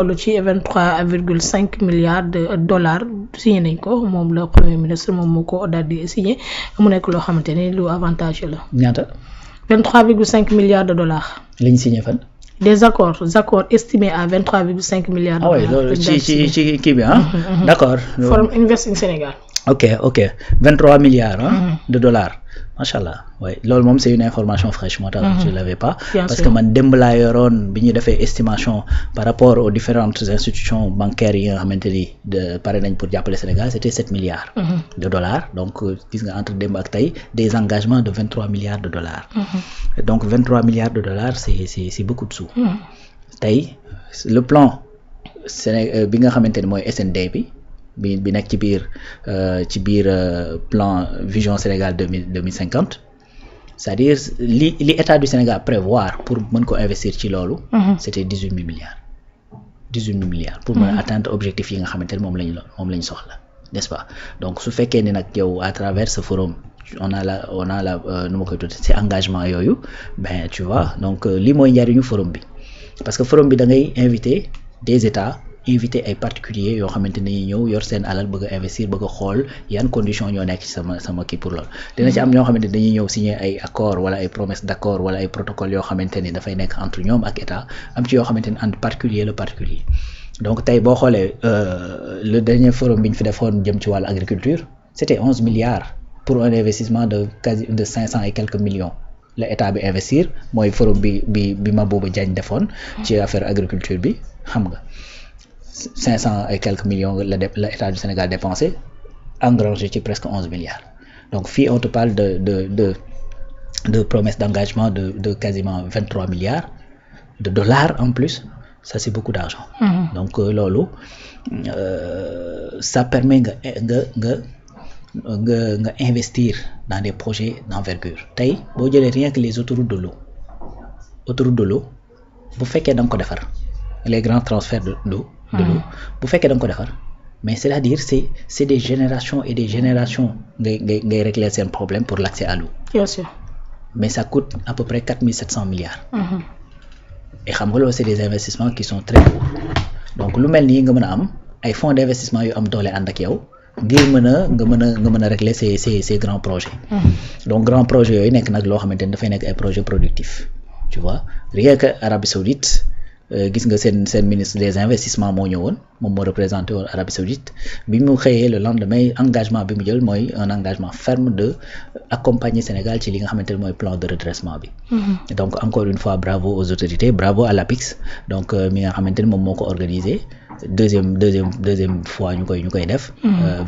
loolu ci 23,5 milliards de dollars signé nañ ko moom la premier ministre moom moo ko daal di signé mu nekk loo xamante ni lu avantage la. ñaata. 23,5 milliards de dollars. liñ signé fan. des accords estimés à 23,5 milliards de dollars. ah oui loolu ci kii bi ah. d'accord. Forum Invest in Sénégal. ok 23 milliards de dollars macha allah oui loolu moom c'est une information fraîche moo tax je l'avais pas parce que man démb laa yoroon bi ñu defee estimation par rapport aux différentes institutions bancaires yi nga xamante ni pare nañ pour jàppale Sénégal c'était 7 milliards de dollars donc gis nga entre démb ak tey des engagements de 23 milliards de dollars donc 23 milliards de dollars c'est beaucoup de sous tey le plan bi nga xamante ni mooy SND bi nekk ci biir plan vision Sénégal 2050 c'est-à-dire li état du Sénégal prévoir pour mën ko investir ci loolu c'était 18 milliards pour mën a atteindre objectif yi nga xamante ne moom lañ soxla n'est-ce pas donc su fekkee ni nag yow à travers ce forum on a la nu ma koy tuddee ci engagement yooyu ben tu vois donc lii mooy njariñu forum bi parce que forum bi da ngay inviter des états invité ay particuliers yoo xamante ni ñëw yor seen alal bëgg a investir bëgg a xool yan conditions ñoo nekk ci sama kii pour loolu dina ci am ñoo xamante ni dañuy ñëw signer ay accord wala ay promesses d'accord wala ay protocole yoo xamante ni dafay nekk entre ñoom ak état am ci yoo xamante ni entre particulier le particulier donc tey boo xoolee le dernier forum bi ñu fi defoon jëm ci wàllu agriculture c'était 11 milliards pour un investissement de 500 et quelques millions la état bi investir mooy forum bi Mabouba Diagne defoon ci affaire agriculture bi xam nga 500 et quelques millions la état du Sénégal dépensé engrangé ci presque 11 milliards donc fii on te parle de promesses d'engagement de quasiment 23 milliards de dollars en plus ça c'est beaucoup d'argent donc loolu ça permet nga investir dans des projets d'envergure tey boo jëlee rien que les autoroutes de l'eau bu fekkee da nga ko defar les grands transferts d'eau bu fekkee da nga ko defar mais c'est-à-dire c'est des générations et des générations ngay régler seen problème pour l'accès à l'eau bien sûr mais ça coûte à peu près 4700 milliards et xam nga loolu c'est des investissements qui sont très lourds donc lu mel nii nga mën a am ay fonds d'investissement yu am doole ànd ak yow ngir nga mën a régler ces grands projets donc grands projets yooyu nekk nag loo xamante ni dafay nekk ay projets productifs tu vois rien que Arabie Saoudite gis nga seen ministre des investissements moo ñëwoon moom moo représenté woon Arabie Saoudite bi mu xëyee le lendemain engagement bi mu jël mooy un engagement ferme de accompagner Sénégal ci li nga xamante ne mooy plan de redressement bi donc encore une fois bravo aux autorités bravo à l'APIX donc mi nga xamante ne moom moo ko organisé deuxième fois ñu koy def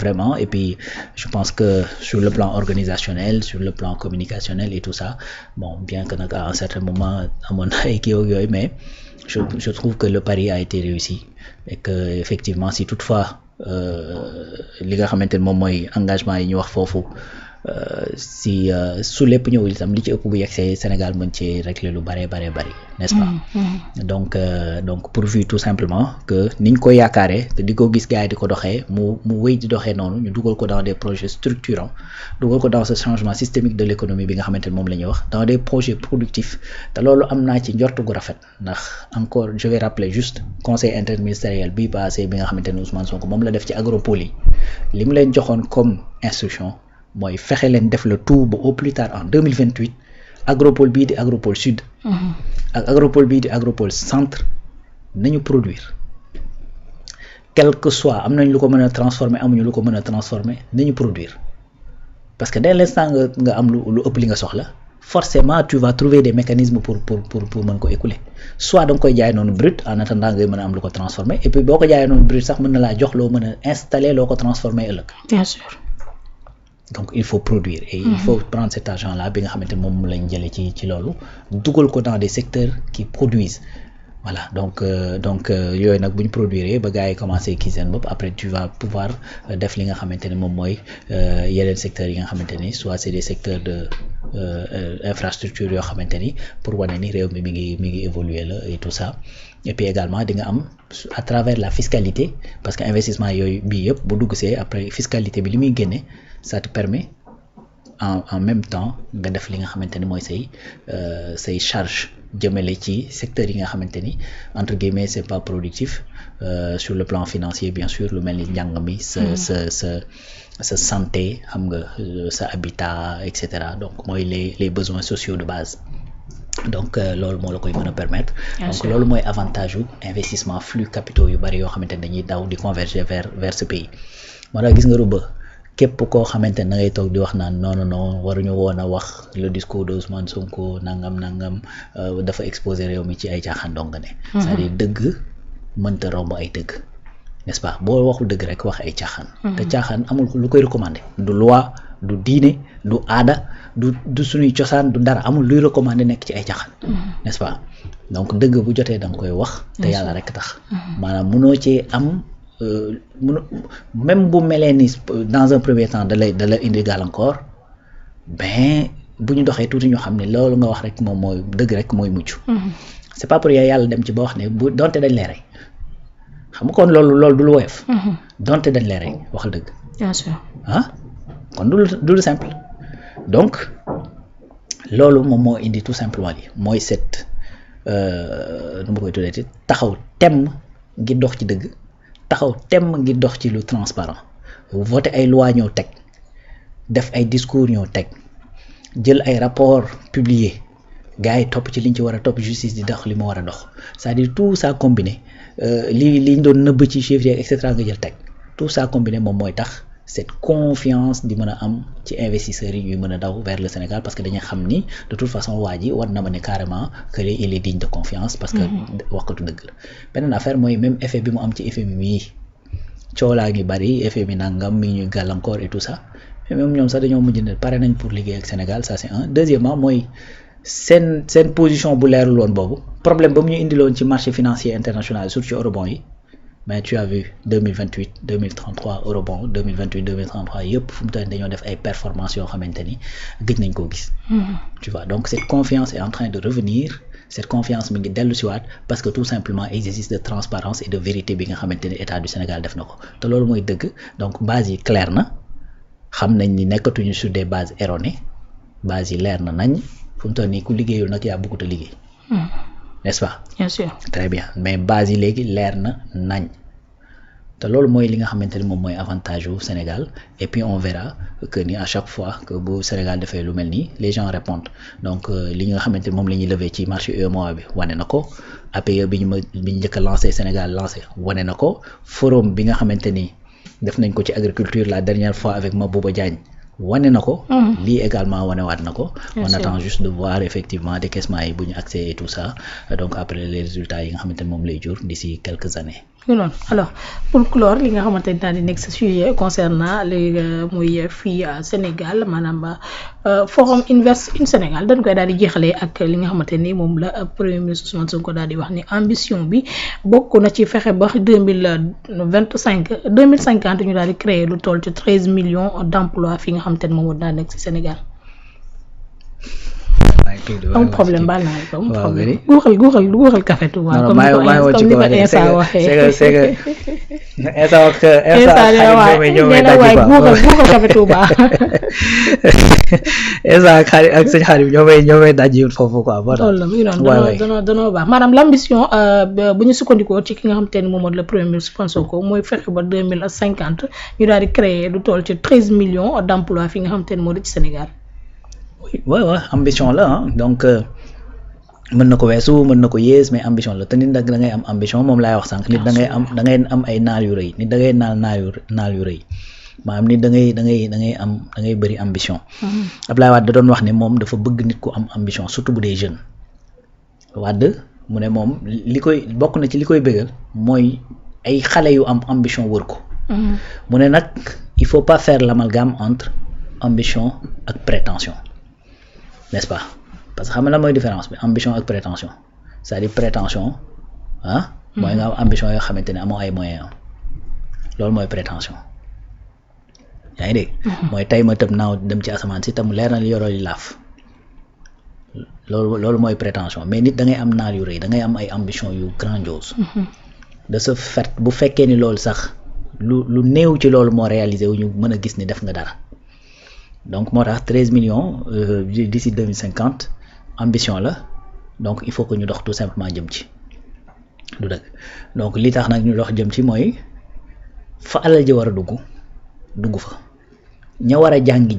vraiment et puis je pense que sur le plan organisationnel sur le plan communicationnel et tout ça bon bien que nag à un certain moment amoon na ay kii yooyu mais je trouve que le pari a été réussi et que effectivement si toutefois li nga xamante ne moom mooy engagement yi ñu wax foofu si su lépp ñëwul itam li ci ëpp bu yegsee Sénégal mën ci régler lu bare n'est-ce pas donc pourvu tout simplement que niñ ko yaakaaree te di ko gis gars yi di ko doxee mu wéy di doxee noonu ñu dugal ko dans des projets structurants dugal ko dans ce changement systémique de l'économie bi nga xamante ne moom la ñuy wax dans des projets productifs te loolu am naa ci njortu gu rafet ndax encore je vais rappeler juste conseil interministériel bi passé bi nga xamante ne Ousmane Sonko moom la def ci agropole yi li mu leen joxoon comme instruction mooy fexe leen def le tout ba au plus tard en 2028 agropole bii di agropole sud ak agropole bii di agropole centre nañu produire quel que soit am nañ lu ko mën a transformer amuñu lu ko mën a transformer nañu produire parce que dès l'instant nga am lu ëpp li nga soxla forcément tu vas trouver des mécanismes pour mën ko écouler soit da nga koy jaay noonu brut en attendant ngay mën a am lu ko transformer et puis boo ko jaayee noonu brut sax mën na laa jox loo mën a installer loo ko transformer ëllëg bien sûr donc il faut produire et il faut prendre cet argent là bi nga xamante ne moom lañ jëlee ci loolu dugal ko dans des secteurs qui produisent voilà donc yooyu nag bu ñu produire ba gars yi commencé kii seen bopp après tu vas pouvoir def li nga xamante ne moom mooy yeneen secteurs yi nga xamante ni soit c'est des secteurs de infrastructure yoo xamante ni pour wane ni réew mi mi ngi évoluer la et tout ça et puis également di nga am à travers la fiscalité parce que investissement yooyu bii yëpp bu dugg see après fiscalité bi li muy génne ça te permet en même temps nga def li nga xamante ni mooy say charge jëmale ci secteur yi nga xamante ni entre guillemets c'est pas productif sur le plan financier bien sûr lu mel ni njàng mi sa santé xam nga sa habitat et cetera donc mooy les besoins sociaux de base donc loolu moo la koy mën a permettre donc loolu mooy avantage yu investissement flux capitaux yu bari yoo xamante ne dañuy daw di converger vers ce pays moo tax gis nga Ruba képp koo xamante ne da ngay toog di wax naan non waruñu woon a wax le discours de Ousmane Sonko nangam dafa exposer réew mi ci ay caaxaan dong ne c'est-à-dire dëgg mënta romb ay dëgg n'est-ce pas boo waxul dëgg rek wax ay caaxaan te caaxaan amul lu koy recommander du loi du diine du aada du suñuy cosaan du dara amul luy recommander nekk ci ay caaxaan n'est-ce pas donc dëgg bu jotee da nga koy wax te yàlla rek tax maanaam mënoo cee am même bu melee ni dans un premier temps da la indi gàllankoor ben bu ñu doxee tuuti ñu xam ne loolu nga wax rek moom mooy dëgg rek mooy mucc c'est pas pour yàlla dem ci ba wax ne bu donte dañ lay rey xam nga kon loolu du lu woyof donte dañ lay rey waxal dëgg bien sûr kon du lu simple donc loolu moom moo indi tout simplement li mooy cette nu ma koy tuddee taxaw temm ngir dox ci dëgg taxaw temm ngir dox ci lu transparent voté ay loi ñëw teg def ay discours ñëw teg jël ay rapport publié gars yi topp ci liñ ci war a topp justice di dox li mu war a dox c'est-à-dire tout ça combiné liñ doon nëbb ci chiffres et cetera nga jël teg tout ça combiné moom mooy tax cette confiance di mën a am ci investisseurs yi ñuy mën a daw vers le Sénégal parce que dañuy xam ni de toute façon waa ji war na ma ne carrément que il est digne de confiance parce que waxkatu dëgg la beneen affaire mooy même effet bi mu am ci FMI mii coolaa ngi bari FMI nangam mi ñuy gàllankoor et tout ça mais même ñoom sax dañoo mujj ne pare nañ pour liggéey ak Sénégal ça c'est un deuxièmement mooy seen position bu leerul woon boobu problème ba mu ñu indiloon ci marché financier international surtout ci eurobond yi mais tu as vu 2028 2033 eurobond 2028 2033 yëpp fu mu toll dañoo def ay performances yoo xamante ni gëj nañ koo gis. Tu vois donc cette confiance est en train de revenir cette confiance mi ngi dellu si waat parce que tout simplement exercice de transparence et de vérité bi nga xamante ni état du Sénégal def na ko te loolu mooy dëgg donc base yi clair na xam nañ ni nekkatuñu sur des bases erronées bases yi leer na nañ fu mu toll nii ku liggéeyul nag yaa bëggut a liggéey. N'est-ce pas? Bien sûr. Très bien mais base yi léegi leer na nañ te loolu mooy li nga xamante ni moom mooy avantage au Sénégal et puis on verra que ni à chaque fois que bu Sénégal defee lu mel nii les gens répondent donc li nga xamante ni moom la ñuy lever ci marché UEMOA bi wane na ko APE bi ñu njëkk a lancé Sénégal lancé wane na ko forum bi nga xamante ni def nañ ko ci agriculture la dernière fois avec Mabouba Diagne wane na ko lii également wane waat na ko on attend juste de voir effectivement décaissement yi bu ñu accès et tout ça donc après les résultats yi nga xamante ne moom lay jur d'ici quelques années non alors pour clore li nga xamante ne daal di nekk sa sujet concernant les muy fii Sénégal maanaam forum Invest in Sénégal dañ koy daal di jeexalee ak li nga xamante ni moom la premier ministre Ousmane Sonko daal di wax ni ambition bi bokk na ci fexe ba 2050 ñu daal di créer lu toll ci 13 millions d'emplois fi nga xamante ne moom daa nekk ci Sénégal. am problème baal naa ko am problème guuxal café Touba comme ni ko Insa waxee c'est que Insa guuxal café Touba Insa ak sëñ xarit ñoo may dajji foofu quoi loolu danoo baax maanaam l'ambition bu ñu sukkandikoo ci ki nga xam te ne moom le premier ministre Ousmane Sonko mooy fexe ba 2050 ñu daal di créer lu toll ci 13 millions d'emplois fi nga xam te ne moo di ci Sénégal. waaw ambition la donc mën na ko weesu mën na ko yées mais ambition la te nit nag da ngay am ambition moom laay wax sànq nit da ngay am ay naal yu rëy nit da ngay naal yu rëy maanaam nit da ngay bëri ambition. Abdoulaye Wade da doon wax ne moom dafa bëgg nit ku am ambition surtout bu dee jeune Wade mu ne moom li koy bokk na ci li koy bëggal mooy ay xale yu am ambition wër ko. mu ne nag il faut pas faire l'amalgame entre ambition ak prétention. N'est-ce pas parce que xam nga la mooy différence bi ambition ak prétention c'est-à-dire prétention mooy nga am ambition yoo xamante ne amoo ay moyens loolu mooy prétention yaa ngi dégg. mooy tey ma tëb naaw dem ci asamaan si tam leer na li yoroo li laaf loolu mooy prétention mais nit da ngay am naal yu rëy da ngay am ay ambition yu grandiose. de ce fait bu fekkee ni loolu sax lu néew ci loolu moo réalisé wu ñu mën a gis ni def nga dara. Donc moo tax 13 millions d'ici 2050 ambition la donc il faut que ñu dox tout simplement jëm ci du dëgg donc li tax nag ñu dox jëm ci mooy fa alal ji war a dugg fa ña war a jàngi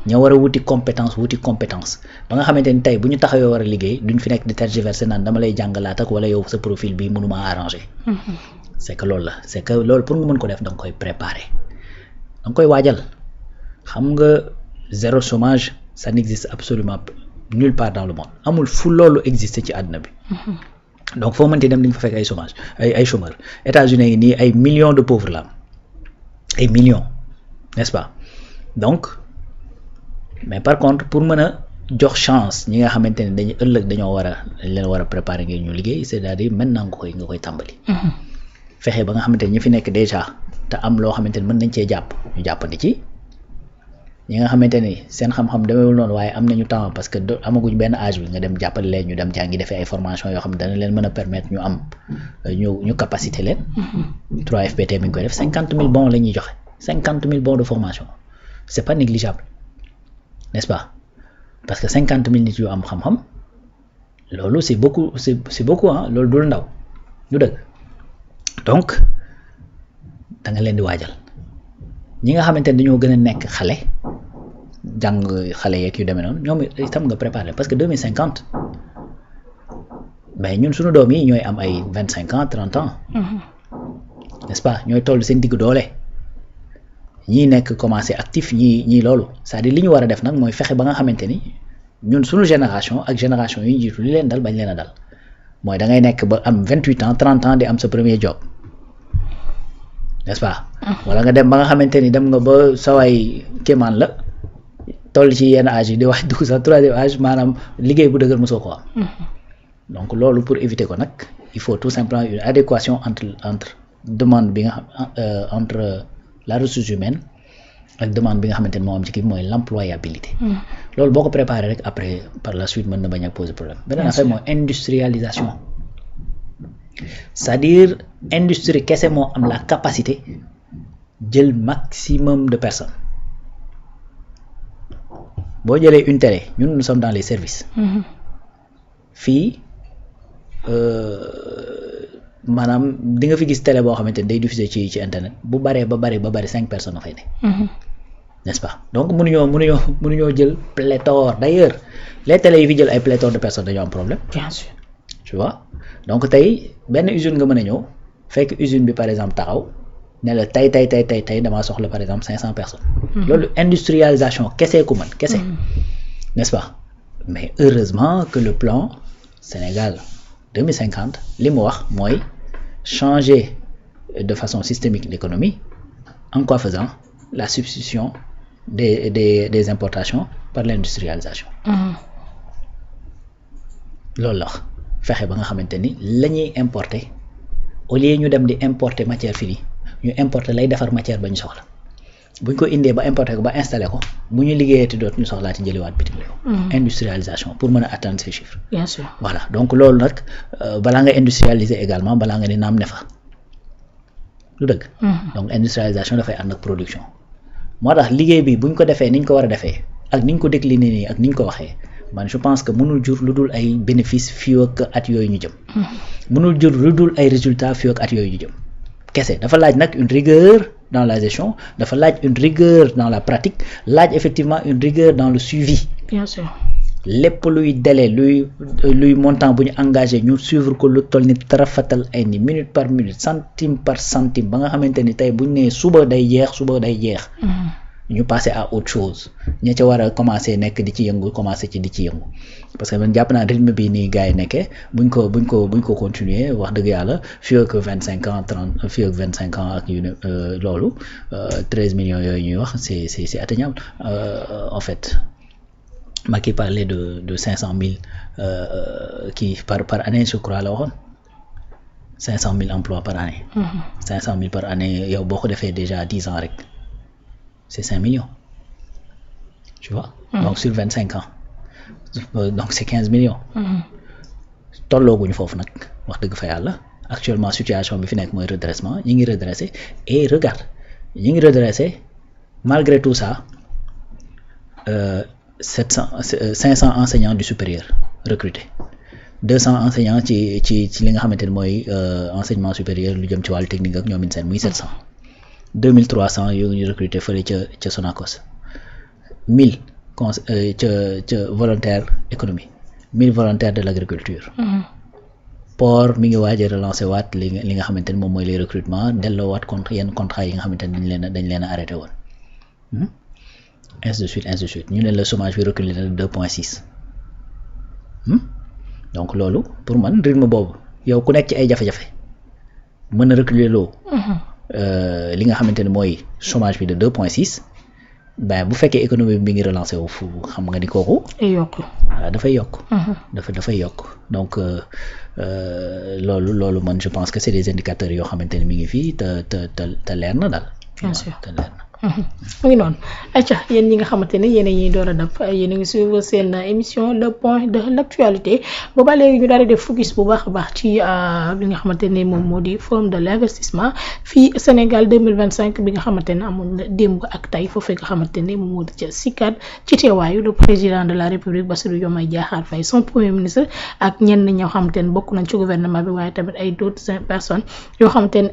ña war a wuti compétence ba nga xamante ni tey bu ñu taxawee war a liggéey duñ fi nekk di tergiverser naan dama lay jàngalaat ak wala yow sa profil bi mënuma arranger. c'est que loolu la c'est que loolu pour nga mën ko def da nga koy préparer da nga koy waajal xam nga zéro chômage ça n'existe absolument nulle part dans le monde amul fu loolu exister ci àdduna bi. donc foo mënti dem di nga fa fekk ay chômage ay chômeurs États-Unis yi nii ay millions de pauvres la am ay millions n'est-ce pas donc mais par contre pour mën a jox chance ñi nga xamante ne dañu ëllëg dañ leen war a préparer ngir ñu liggéey c'est-à-dire maintenant nga koy tàmbali. fexe ba nga xamante ne ñi fi nekk déjà te am loo xamante ne mën nañ cee jàpp ñu jàppandi ci ñi nga xamante ni seen xam-xam demeewul noonu waaye am nañu temps parce que amaguñ benn âge bi nga dem jàppale leen ñu dem jàngi defee ay formation yoo xam ne dana leen mën a permettre ñu am ñu capacité leen. 3FPT mi ngi koy def 50 000 bons la ñuy joxe 50 000 bons de formation c'est pas négligeable n'est-ce pas parce que 50 000 nit yu am xam-xam loolu c'est beaucoup ah loolu dul ndaw du dëgg donc da nga leen di waajal ñi nga xamante ne dañoo gën a nekk xale jàng xale yeeg yu demee noonu ñoom itam nga préparer parce que 2050 mais ñun suñu doom yi ñooy am ay 25 ans 30 ans. n'est-ce pas ñooy toll seen digg doole ñii nekk commencé actif ñii loolu c'est-à-dire li ñu war a def nag mooy fexe ba nga xamante ni ñun suñu génération ak génération yi jiitu li leen dal bañ leen a dal mooy da ngay nekk ba am 28 ans 30 ans di am sa premier job n'est-ce pas. wala nga dem ba nga xamante ni dem nga ba sawaay kéemaan la toll ci yenn âge yi di wax dugg sa troisième âge maanaam liggéey bu dëgër mosoo ko am. donc loolu pour éviter ko nag il faut tout simplement une adéquation entre demande bi nga xam entre la ressource humaine ak demande bi nga xamante ni moo am ci kii mooy l'employabilité. loolu boo ko préparer rek après par la suite mën na bañ a poser problème. beneen affaire mooy industrialisation c'est-à-dire industrie kese moo am la capacité jël maximum de personnes boo jëlee une télé ñun nous sommes dans les services. fii maanaam di nga fi gis télé boo xamante ni day diffuser ci internet bu baree ba bari 5 personnes fay ne. n'est-ce pas donc mënuñoo jël pléthore d'ailleurs les télé yi fi jël ay pléthore de personnes dañoo am problème. bien sûr tu vois donc tey benn usine nga mën a ñëw fekk usine bi par exemple taxaw ne la tey damaa soxla par exemple 500 personnes. loolu industrialisation kese ku mën kese. n'est-ce pas mais heureusement que le plan Sénégal 2050 li mu wax mooy changer de façon systémique l'économie en quoi faisant la substitution des importations par l'industrialisation. loolu la fexe ba nga xamante ni la ñuy importer au lieu ñu dem di importer matière finie ñu importer lay defar matière ba ñu soxla buñ ko indee ba importer ko ba installer ko bu ñu liggéeyati doot ñu soxlaa ci jëliwaat bitim réew. industrialisation pour mën a atteindre ces chiffres. bien sûr voilà donc loolu nag balaa nga industrialiser également balaa nga ni naam ne fa lu dëgg. donc industrialisation dafay ànd ak production moo tax liggéey bi buñ ko defee niñ ko war a defee ak niñ ko décliner nii ak niñ ko waxee man je pense que mënul jur lu dul ay bénéfices fii ak at yooyu ñu jëm. mënul jur lu dul ay résultats fii ak at yooyu ñu jëm kese dafa laaj nag une rigueur dans la gestion dafa laaj une rigueur dans la pratique laaj effectivement une rigueur dans le suivi. bien sûr lépp luy délai luy montant bu ñu engagé ñu suivre ko lu toll ni tarafatal ay ni minute par minute centime par centime ba nga xamante ni tey bu ñu nee suba day jeex. ñu passer à autre chose ña ca war a commencer nekk di ci yëngu commencer ci di ci yëngu parce que man jàpp naa rythme bi nii gars yi nekkee buñ ko continuer wax dëgg yàlla fii ak 25 ans 30 fii ak 25 ans ak yu ne loolu 13 millions yooyu ñuy wax c'est atteignable en fait Macky parlait de 500 000 kii par année je crois la waxoon 500 000 emplois par année. 500 000 par année yow boo ko defee déjà 10 ans rek. C'est 5 millions, tu vois. Donc sur 25 ans, donc c'est 15 millions. tollooguñu foofu nag wax dëgg fa yàlla actuellement situation bi fi nekk mooy redressement ñi ngi redresser et regarde ñi ngi redresser malgré tout ça 500 enseignants du supérieur recrutés 200 enseignants ci li nga xamante ne mooy enseignement supérieur lu jëm ci wàllu technique ak ñoom seen muy 700 2300 yu ñu recruter fële ca Sonacos 1000 ca volontaire économie 1000 volontaires de l'agriculture. port mi ngi waaj a relancer waat li nga xamante ne moom mooy les recrutements delloo waat yenn contrat yi nga xamante ne dañ leen a arrêté woon ainsi de suite ñu ne le chômage bi reculé na 2.6 donc loolu pour man rythme boobu yow ku nekk ci ay jafe-jafe mën a reculer loo li nga xamante ne mooy chômage bi de 2.6 ben bu fekkee économie bi mi ngi relancé wu fu xam nga ni kooku. dafay yokk. dafay yokk donc loolu man je pense que c'est des indicateurs yoo xamante ne mi ngi fii te leer na daal. bien sûr te leer na. mu ngi noonu acca yéen ñi nga xamante ne yéen a ñuy door a def yéen a ngi suivre seen émission le point de l'actualité booba léegi ñu daal di def focus bu baax a baax ci li nga xamante ne moom moo di forum de l'investissement fii Sénégal 2025 bi nga xamante ne amoon na démb ak tey foofee nga xamante ne moom moo di ca CICAD ci teewaayu le président de la République Bassirou Diomaye Diakhar Faye son premier ministre ak ñenn ñoo xamante ne bokk nañ ci gouvernement bi waaye tamit ay d'autres personnes yoo xamante ne